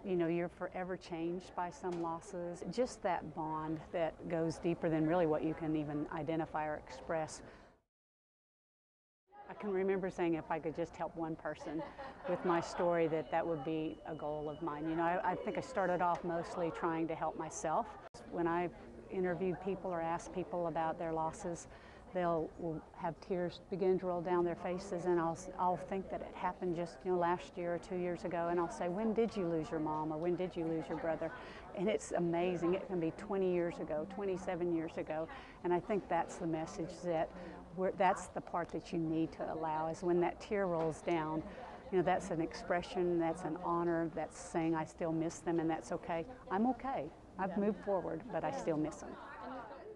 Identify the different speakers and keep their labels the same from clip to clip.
Speaker 1: you know, you're forever changed by some losses. Just that bond that goes deeper than really what you can even identify or express. I can remember saying if I could just help one person with my story, that would be a goal of mine. You know, I think I started off mostly trying to help myself. When I interviewed people or asked people about their losses, will have tears begin to roll down their faces, and I'll think that it happened just, you know, last year or 2 years ago, and I'll say, when did you lose your mom, or when did you lose your brother? And it's amazing. It can be 20 years ago, 27 years ago, and I think that's the message that's the part that you need to allow, is when that tear rolls down. You know, that's an expression, that's an honor, that's saying I still miss them, and that's okay. I'm okay. I've moved forward, but I still miss them.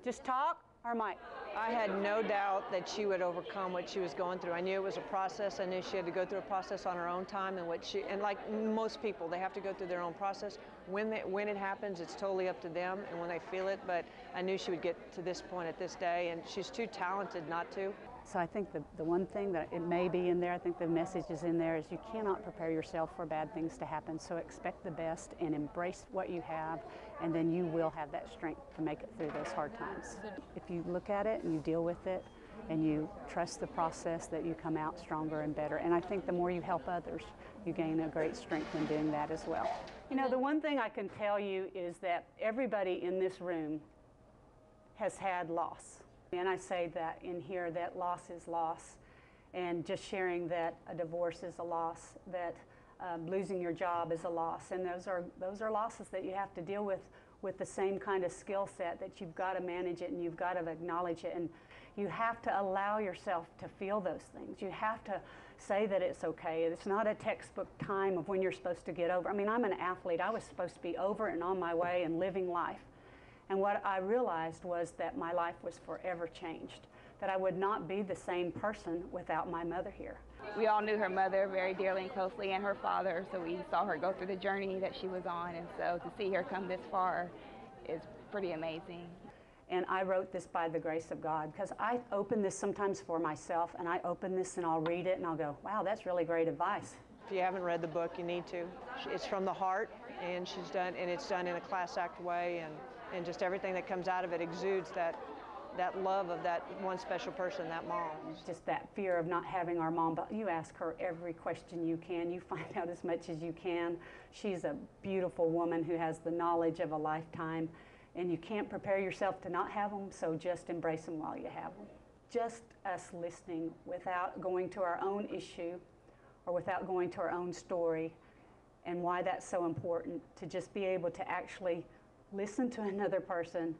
Speaker 1: Just talk. Or Mike?
Speaker 2: I had no doubt that she would overcome what she was going through. I knew it was a process. I knew she had to go through a process on her own time, and like most people, they have to go through their own process. When it happens, it's totally up to them and when they feel it, but I knew she would get to this point at this day, and she's too talented not to.
Speaker 1: So I think the one thing that it may be in there, I think the message is in there, is you cannot prepare yourself for bad things to happen. So expect the best and embrace what you have, and then you will have that strength to make it through those hard times. If you look at it and you deal with it and you trust the process, that you come out stronger and better. And I think the more you help others, you gain a great strength in doing that as well. You know, the one thing I can tell you is that everybody in this room has had loss. And I say that in here, that loss is loss, and just sharing that a divorce is a loss, that losing your job is a loss, and those are losses that you have to deal with the same kind of skill set, that you've got to manage it and you've got to acknowledge it, and you have to allow yourself to feel those things. You have to say that it's okay. It's not a textbook time of when you're supposed to get over. I mean, I'm an athlete. I was supposed to be over and on my way and living life. And what I realized was that my life was forever changed, that I would not be the same person without my mother here.
Speaker 3: We all knew her mother very dearly and closely, and her father, so we saw her go through the journey that she was on, and so to see her come this far is pretty amazing.
Speaker 1: And I wrote this by the grace of God, because I open this sometimes for myself, and I open this and I'll read it and I'll go, wow, that's really great advice.
Speaker 2: If you haven't read the book, you need to. It's from the heart, and it's done in a class act way, and just everything that comes out of it exudes that love of that one special person, that mom.
Speaker 1: Just that fear of not having our mom, but you ask her every question you can, you find out as much as you can. She's a beautiful woman who has the knowledge of a lifetime, and you can't prepare yourself to not have them, so just embrace them while you have them. Just us listening without going to our own issue or without going to our own story, and why that's so important, to just be able to actually listen to another person